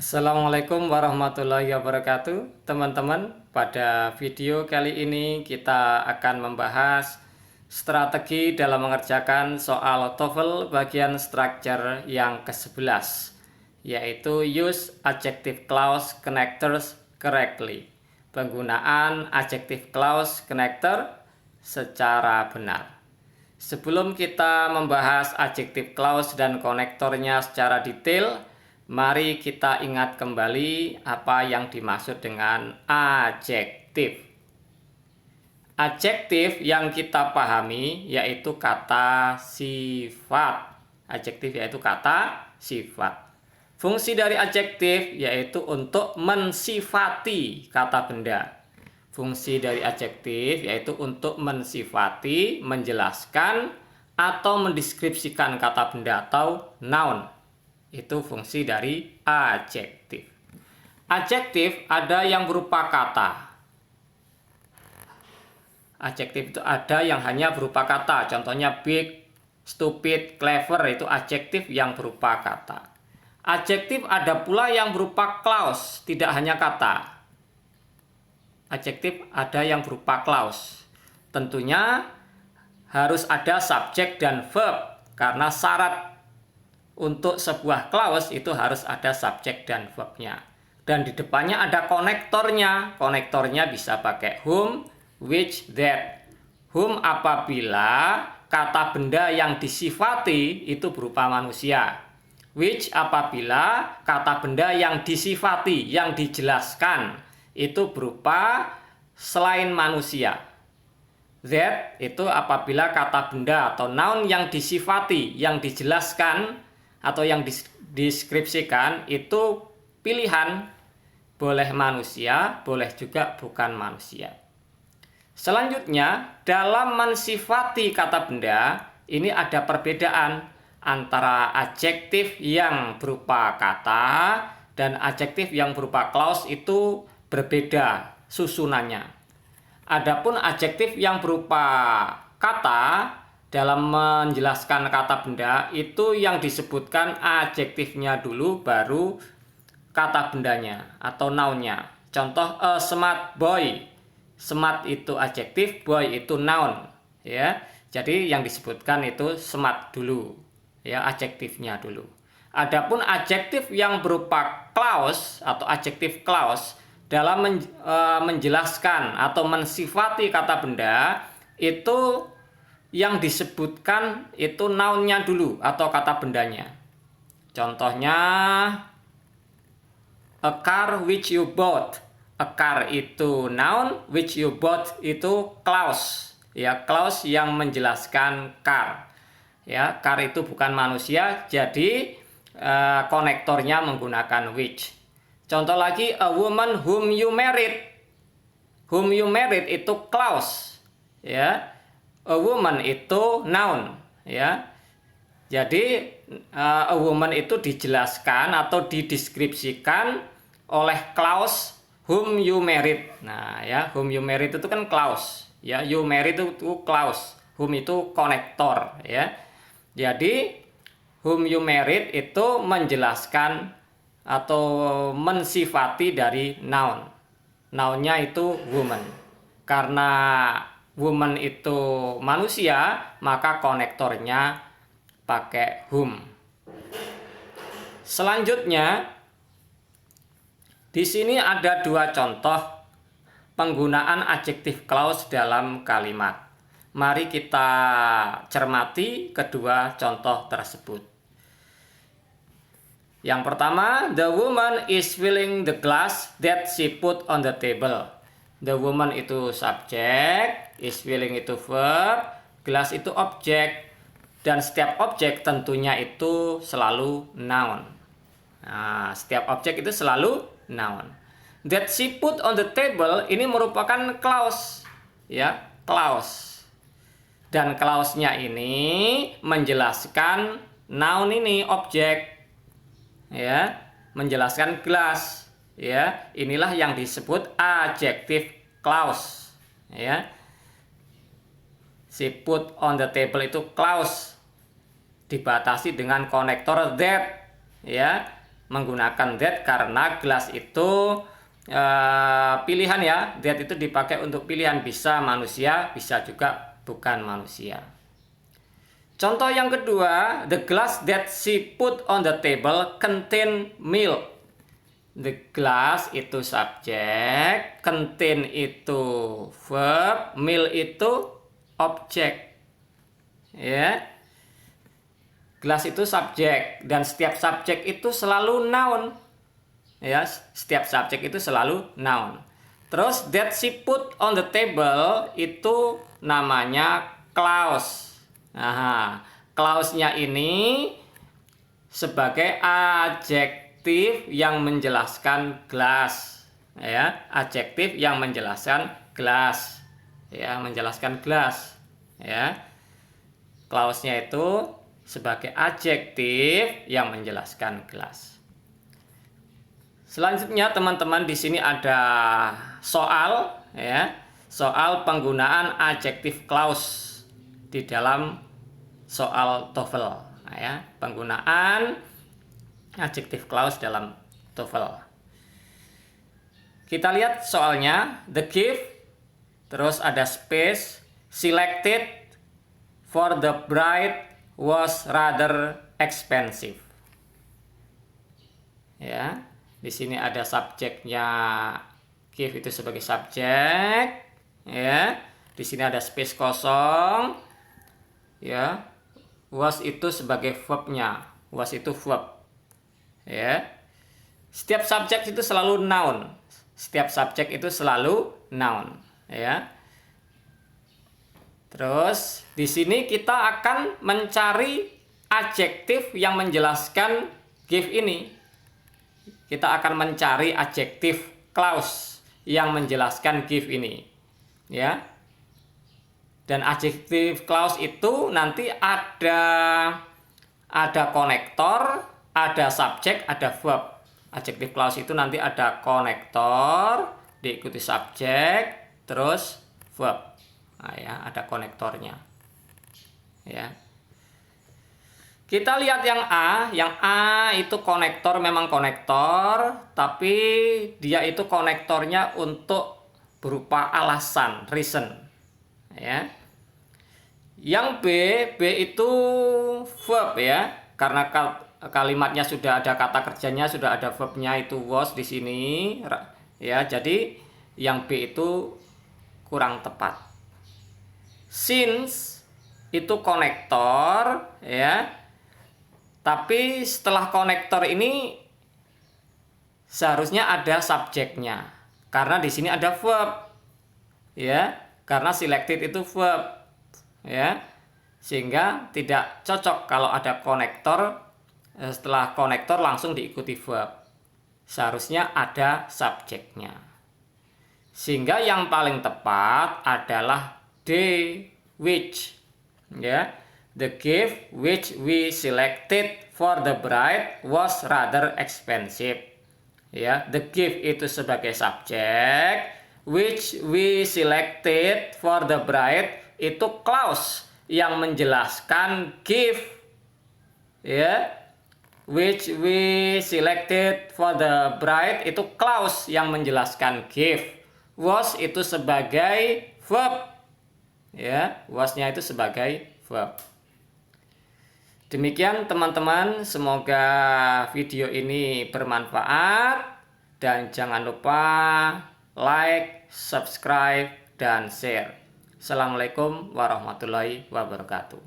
Assalamualaikum warahmatullahi wabarakatuh, teman-teman. Pada video kali ini kita akan membahas strategi dalam mengerjakan soal TOEFL bagian structure yang ke-11, yaitu use adjective clause connectors correctly. Penggunaan adjective clause connector secara benar. Sebelum kita membahas adjective clause dan konektornya secara detail, mari kita ingat kembali apa yang dimaksud dengan adjektif. Adjektif yang kita pahami yaitu kata sifat. Adjektif yaitu kata sifat. Fungsi dari adjektif yaitu untuk mensifati kata benda. Fungsi dari adjektif yaitu untuk mensifati, menjelaskan, atau mendeskripsikan kata benda atau noun. Itu fungsi dari adjektif. Adjektif ada yang berupa kata. Adjektif itu ada yang hanya berupa kata. Contohnya big, stupid, clever, itu adjektif yang berupa kata. Adjektif ada pula yang berupa clause, tidak hanya kata. Adjektif ada yang berupa clause. Tentunya harus ada subjek dan verb, karena syarat untuk sebuah clause itu harus ada subjek dan verbnya. Dan di depannya ada konektornya. Konektornya bisa pakai whom, which, that. Whom apabila kata benda yang disifati itu berupa manusia. Which apabila kata benda yang disifati, yang dijelaskan itu berupa selain manusia. That itu apabila kata benda atau noun yang disifati, yang dijelaskan atau yang dideskripsikan itu pilihan, boleh manusia, boleh juga bukan manusia. Selanjutnya, dalam mensifati kata benda, ini ada perbedaan antara adjektif yang berupa kata dan adjektif yang berupa clause itu berbeda susunannya. Adapun adjektif yang berupa kata dalam menjelaskan kata benda itu yang disebutkan adjektifnya dulu baru kata bendanya atau nounnya. Contoh a smart boy. Smart itu adjektif, boy itu noun, ya. Jadi yang disebutkan itu smart dulu, ya, adjektifnya dulu. Adapun adjektif yang berupa clause atau adjektif clause dalam menjelaskan atau mensifati kata benda itu yang disebutkan itu nounnya dulu atau kata bendanya. Contohnya a car which you bought. A car itu noun, which you bought itu clause. Ya, clause yang menjelaskan car. Ya, car itu bukan manusia, jadi konektornya menggunakan which. Contoh lagi a woman whom you married. Whom you married itu clause. Ya. A woman itu noun, ya. Jadi a woman itu dijelaskan atau dideskripsikan oleh clause whom you married. Nah, ya, whom you married itu kan clause, ya. You married itu clause, whom itu konektor, ya. Jadi whom you married itu menjelaskan atau mensifati dari noun. Nounnya itu woman. Karena woman itu manusia, maka konektornya pakai whom. Selanjutnya, di sini ada dua contoh penggunaan adjective clause dalam kalimat. Mari kita cermati kedua contoh tersebut. Yang pertama, the woman is filling the glass that she put on the table. The woman itu subjek, is filling itu verb, glass itu objek, dan setiap objek tentunya itu selalu noun. Nah, setiap objek itu selalu noun. That she put on the table ini merupakan clause, ya, clause. Dan clause-nya ini menjelaskan noun ini objek, ya, menjelaskan glass. Ya, inilah yang disebut adjective clause, ya. She put on the table itu clause dibatasi dengan konektor that, ya. menggunakan that karena gelas itu pilihan ya. That itu dipakai untuk pilihan, bisa manusia, bisa juga bukan manusia. Contoh yang kedua, the glass that she put on the table contain milk. The glass itu subjek, contain itu verb, milk itu objek. Ya. Gelas itu subjek dan setiap subjek itu selalu noun. Ya, setiap subjek itu selalu noun. Terus that she put on the table itu namanya clause. Nah, clause-nya ini sebagai adjektif yang menjelaskan gelas, ya, adjektif yang menjelaskan gelas, ya, menjelaskan gelas, ya. Clause-nya itu sebagai adjektif yang menjelaskan gelas. Selanjutnya teman-teman di sini ada soal, ya, soal penggunaan adjective clause di dalam soal TOEFL, ya, penggunaan adjective clause dalam TOEFL. Kita lihat soalnya, the gift, terus ada space, selected for the bride was rather expensive. Ya, di sini ada subjeknya, gift itu sebagai subjek, ya. Di sini ada space kosong, ya. Was itu sebagai verbnya, was itu verb, ya. Setiap subjek itu selalu noun, setiap subjek itu selalu noun, ya. Terus di sini kita akan mencari adjektif yang menjelaskan give ini. Kita akan mencari adjektif clause yang menjelaskan give ini, ya. Dan adjektif clause itu nanti ada konektor, ada subjek, ada verb. Adjektif clause itu nanti ada konektor, diikuti subjek, terus verb. Nah, ya, ada konektornya. Ya. Kita lihat yang A. Yang A itu konektor, memang konektor, tapi dia itu konektornya untuk berupa alasan, reason. Ya. Yang B itu verb ya, karena kalimatnya sudah ada kata kerjanya, sudah ada verbnya itu was di sini, ya. Jadi yang B itu kurang tepat. Since itu konektor, ya. Tapi setelah konektor ini seharusnya ada subjeknya, karena di sini ada verb, ya. Karena selected itu verb, ya, sehingga tidak cocok kalau ada konektor, setelah konektor langsung diikuti verb. Seharusnya ada subjeknya, sehingga yang paling tepat adalah D, which, ya. The gift which we selected for the bride was rather expensive, ya. The gift itu sebagai subjek, which we selected for the bride itu clause yang menjelaskan gift, ya. Which we selected for the bride itu clause yang menjelaskan gift. Was itu sebagai verb, ya. Was-nya itu sebagai verb. Demikian teman-teman, semoga video ini bermanfaat dan jangan lupa like, subscribe, dan share. Assalamualaikum warahmatullahi wabarakatuh.